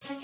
Hey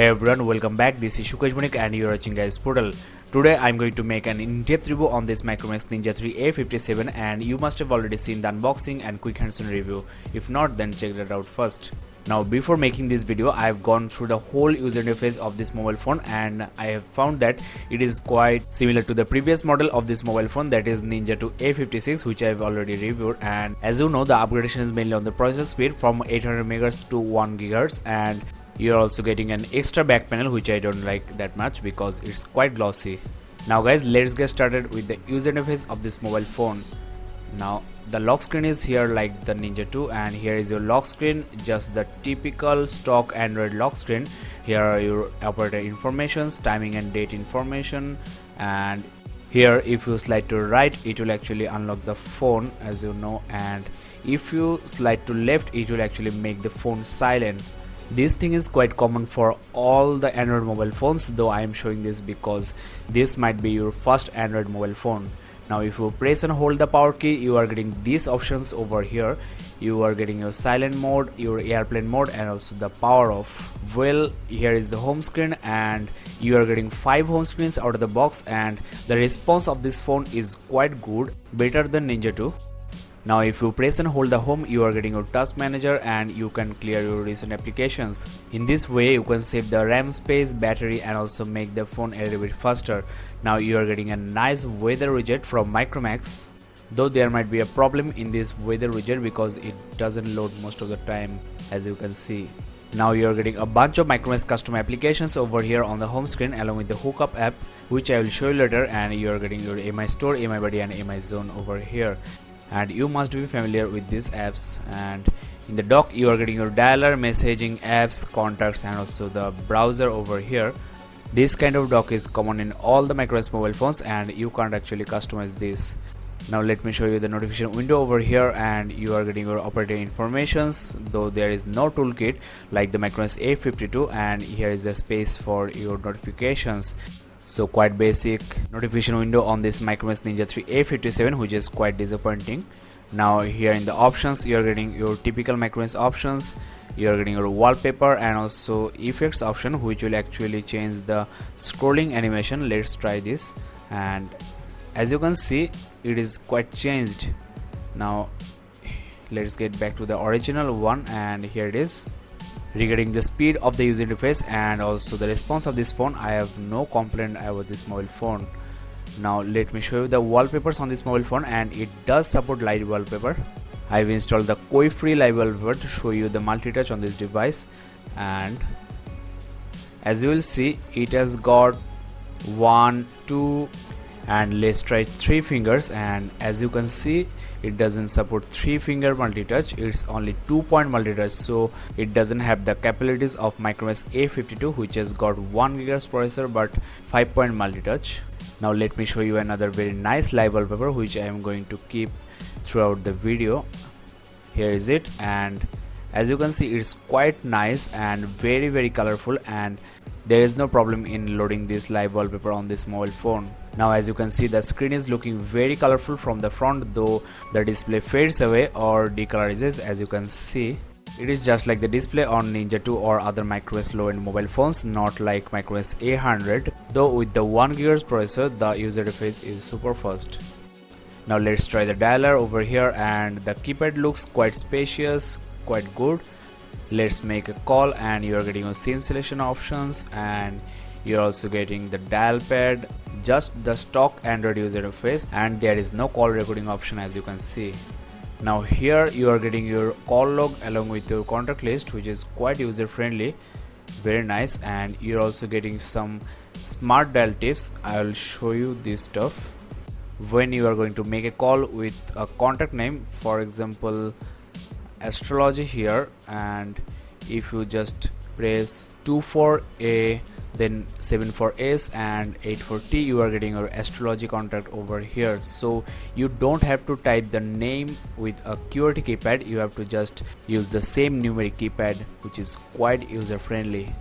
everyone, welcome back. This is Sukesh Banik and you are watching Guys Portal. Today I'm going to make an in-depth review on this Micromax Ninja 3 A57, and you must have already seen the unboxing and quick hands-on review. If not, then check that out first. Now before making this video, I have gone through the whole user interface of this mobile phone and I have found that it is quite similar to the previous model of this mobile phone, that is Ninja 2 A56, which I have already reviewed. And as you know, the upgradation is mainly on the processor speed from 800 MHz to 1 GHz, and you're also getting an extra back panel, which I don't like that much because it's quite glossy. Now guys, let's get started with the user interface of this mobile phone. Now the lock screen is here like the Ninja 2, and here is your lock screen, just the typical stock Android lock screen. Here are your operator informations, timing and date information, and here if you slide to right it will actually unlock the phone, as you know, and if you slide to left it will actually make the phone silent. This thing is quite common for all the Android mobile phones, though I am showing this because this might be your first Android mobile phone. Now if you press and hold the power key, you are getting these options over here. You are getting your silent mode, your airplane mode, and also the power off. Well, here is the home screen, and you are getting 5 home screens out of the box, and the response of this phone is quite good, better than Ninja 2. Now if you press and hold the home, you are getting your task manager and you can clear your recent applications. In this way you can save the RAM space, battery, and also make the phone a little bit faster. Now you are getting a nice weather widget from Micromax, though there might be a problem in this weather widget because it doesn't load most of the time, as you can see. Now you are getting a bunch of Micromax custom applications over here on the home screen, along with the Hookup app, which I will show you later, and you are getting your AMI store, AMI buddy, and AMI zone over here. And you must be familiar with these apps. And in the dock you are getting your dialer, messaging, apps, contacts, and also the browser over here. This kind of dock is common in all the Micromax mobile phones and you can't actually customize this. Now let me show you the notification window over here, and you are getting your operating informations, though there is no toolkit like the Micromax A52, and here is a space for your notifications. So quite basic notification window on this Micromax Ninja 3 A57, which is quite disappointing. Now here in the options you are getting your typical Micromax options. You are getting your wallpaper and also effects option, which will actually change the scrolling animation. Let's try this, and as you can see it is quite changed. Now let's get back to the original one, and here it is. Regarding the speed of the user interface and also the response of this phone, I have no complaint about this mobile phone. Now let me show you the wallpapers on this mobile phone, and it does support live wallpaper. I've installed the Koi free live wallpaper to show you the multi-touch on this device, and as you will see it has got 1, 2, and let's try 3 fingers, and as you can see it doesn't support 3-finger multi-touch, it's only 2-point multi-touch, so it doesn't have the capabilities of Micromax A52, which has got 1 GHz processor but 5-point multi-touch. Now let me show you another very nice live wallpaper, which I am going to keep throughout the video. Here is it, and as you can see it's quite nice and very colorful, and there is no problem in loading this live wallpaper on this mobile phone. Now as you can see the screen is looking very colorful from the front, though the display fades away or decolorizes. As you can see it is just like the display on Ninja 2 or other Micromax low-end mobile phones, not like Micromax A100, though with the 1 GHz processor the user interface is super fast. Now let's try the dialer over here, and the keypad looks quite spacious, quite good. Let's make a call, and you are getting your SIM selection options, and you're also getting the dial pad, just the stock Android user interface, and there is no call recording option, as you can see. Now here you are getting your call log along with your contact list, which is quite user friendly, very nice, and you're also getting some smart dial tips. I will show you this stuff. When you are going to make a call with a contact name, for example astrology here, and if you just press 24A then 7 for S and 8 for T, you are getting your astrology contact over here. So you don't have to type the name with a QWERTY keypad, you have to just use the same numeric keypad, which is quite user friendly.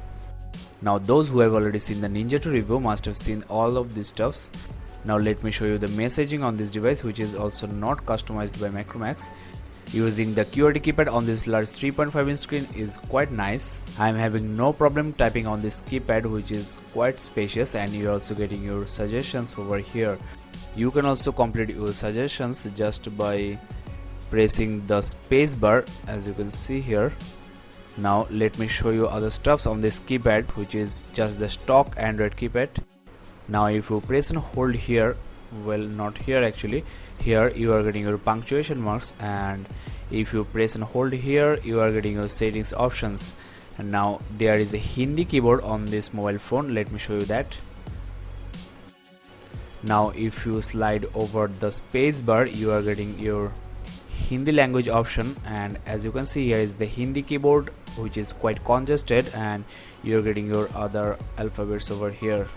Now those who have already seen the Ninja 2 review must have seen all of these stuffs. Now let me show you the messaging on this device, which is also not customized by Micromax. Using the QWERTY keypad on this large 3.5 inch screen is quite nice. I am having no problem typing on this keypad, which is quite spacious, and you are also getting your suggestions over here. You can also complete your suggestions just by pressing the space bar, as you can see here. Now let me show you other stuffs on this keypad, which is just the stock Android keypad. Now if you press and hold here, well, not here actually, here you are getting your punctuation marks, and if you press and hold here, you are getting your settings options. And now there is a Hindi keyboard on this mobile phone. Let me show you that. Now if you slide over the space bar, you are getting your Hindi language option, and as you can see, here is the Hindi keyboard, which is quite congested, and you are getting your other alphabets over here.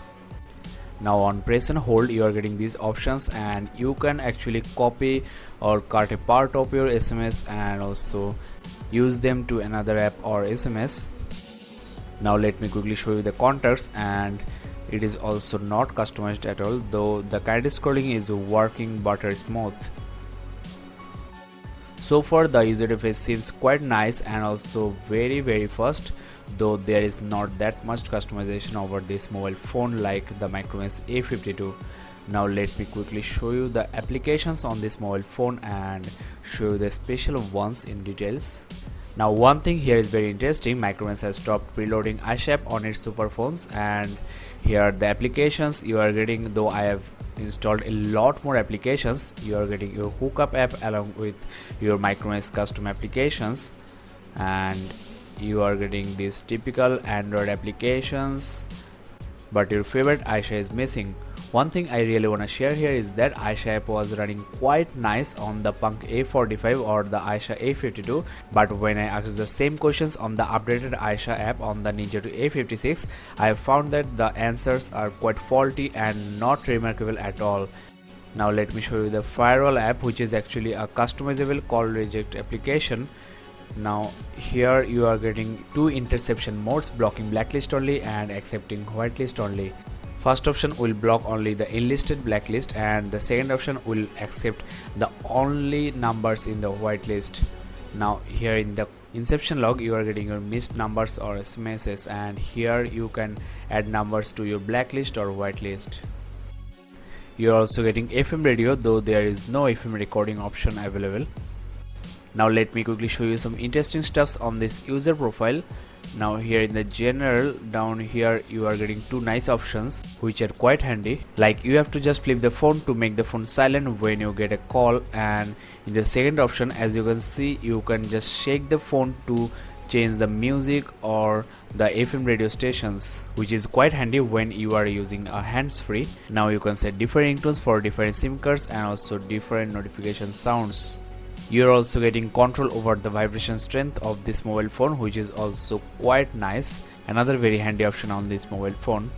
Now on press and hold, you are getting these options, and you can actually copy or cut a part of your SMS and also use them to another app or SMS. Now let me quickly show you the contacts, and it is also not customized at all, though the kinetic scrolling is working butter smooth. So far the user interface seems quite nice and also very fast, though there is not that much customization over this mobile phone like the Micromax A52. Now let me quickly show you the applications on this mobile phone and show you the special ones in details. Now one thing here is very interesting, Micromax has stopped preloading Aisha app on its super phones, and here are the applications you are getting. Though I have installed a lot more applications, you are getting your Hookup app along with your Micromax custom applications, and you are getting these typical Android applications, but your favorite Aisha is missing. One thing I really want to share here is that Aisha app was running quite nice on the Punk A45 or the Aisha A52, but when I asked the same questions on the updated Aisha app on the Ninja 2 A56, I have found that the answers are quite faulty and not remarkable at all. Now let me show you the Firewall app, which is actually a customizable call reject application. Now here you are getting two interception modes, blocking blacklist only and accepting whitelist only. First option will block only the enlisted blacklist, and the second option will accept the only numbers in the whitelist. Now here in the inception log, you are getting your missed numbers or SMSs, and here you can add numbers to your blacklist or whitelist. You are also getting FM radio, though there is no FM recording option available. Now let me quickly show you some interesting stuffs on this user profile. Now here in the general, down here you are getting two nice options which are quite handy, like you have to just flip the phone to make the phone silent when you get a call, and in the second option, as you can see, you can just shake the phone to change the music or the FM radio stations, which is quite handy when you are using a hands-free. Now you can set different ringtones for different SIM cards and also different notification sounds. You're also getting control over the vibration strength of this mobile phone, which is also quite nice. Another very handy option on this mobile phone.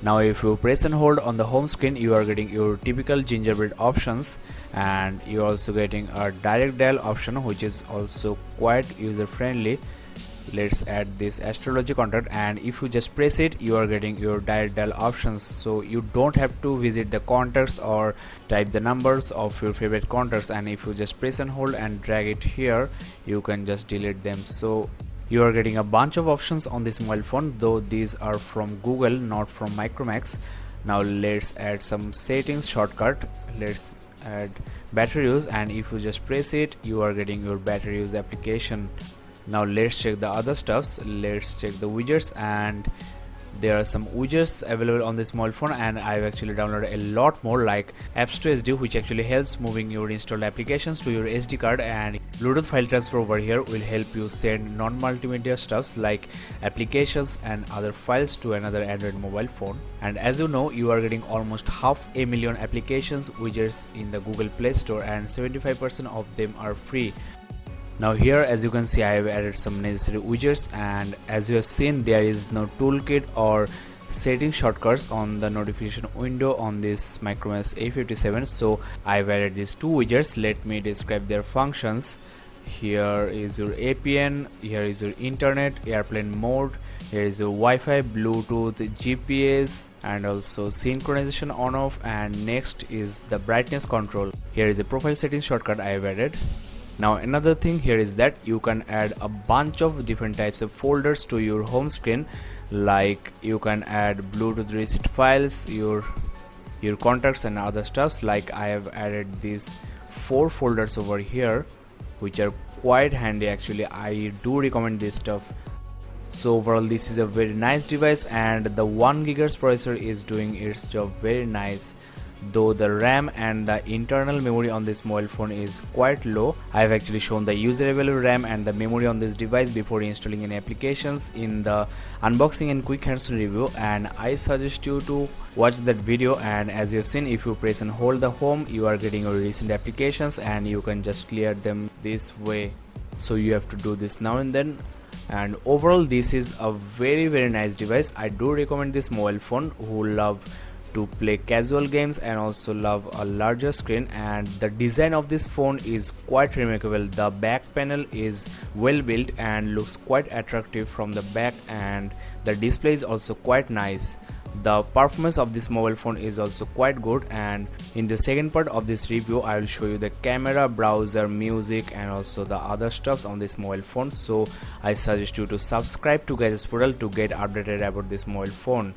Now if you press and hold on the home screen, you are getting your typical Gingerbread options, and you're also getting a direct dial option, which is also quite user friendly. Let's add this astrology contact, and if you just press it, you are getting your direct dial options, so you don't have to visit the contacts or type the numbers of your favorite contacts, and if you just press and hold and drag it here, you can just delete them. So you are getting a bunch of options on this mobile phone, though these are from Google, not from Micromax. Now let's add some settings shortcut. Let's add battery use, and if you just press it, you are getting your battery use application. Now let's check the other stuffs. Let's check the widgets, and there are some widgets available on this mobile phone, and I've actually downloaded a lot more, like apps to SD, which actually helps moving your installed applications to your SD card, and Bluetooth file transfer over here will help you send non-multimedia stuffs like applications and other files to another Android mobile phone. And as you know, you are getting almost 500,000 applications widgets in the Google Play Store, and 75% of them are free. Now here, as you can see, I have added some necessary widgets, and as you have seen, there is no toolkit or setting shortcuts on the notification window on this Micromax A57. So I've added these two widgets. Let me describe their functions. Here is your APN, here is your internet, airplane mode, here is your Wi-Fi, Bluetooth, GPS, and also synchronization on off, and next is the brightness control. Here is a profile settings shortcut I have added. Now another thing here is that you can add a bunch of different types of folders to your home screen, like you can add Bluetooth receipt files, your contacts and other stuffs. Like I have added these 4 folders over here, which are quite handy. Actually, I do recommend this stuff. So overall, this is a very nice device, and the 1 GHz processor is doing its job very nice. Though the RAM and the internal memory on this mobile phone is quite low. I have actually shown the user available RAM and the memory on this device before installing any applications in the unboxing and quick hands-on review, and I suggest you to watch that video. And as you have seen, if you press and hold the home, you are getting your recent applications and you can just clear them this way. So you have to do this now and then. And overall, this is a very nice device. I do recommend this mobile phone who love to play casual games and also love a larger screen. And the design of this phone is quite remarkable. The back panel is well built and looks quite attractive from the back, and the display is also quite nice. The performance of this mobile phone is also quite good, and in the second part of this review I will show you the camera, browser, music, and also the other stuffs on this mobile phone. So I suggest you to subscribe to Gadgets Portal to get updated about this mobile phone.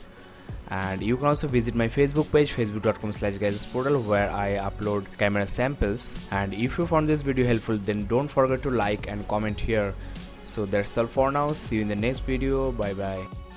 And you can also visit my Facebook page, facebook.com/gadgetsportal, where I upload camera samples. And if you found this video helpful, then don't forget to like and comment here. So that's all for now. See you in the next video. Bye bye.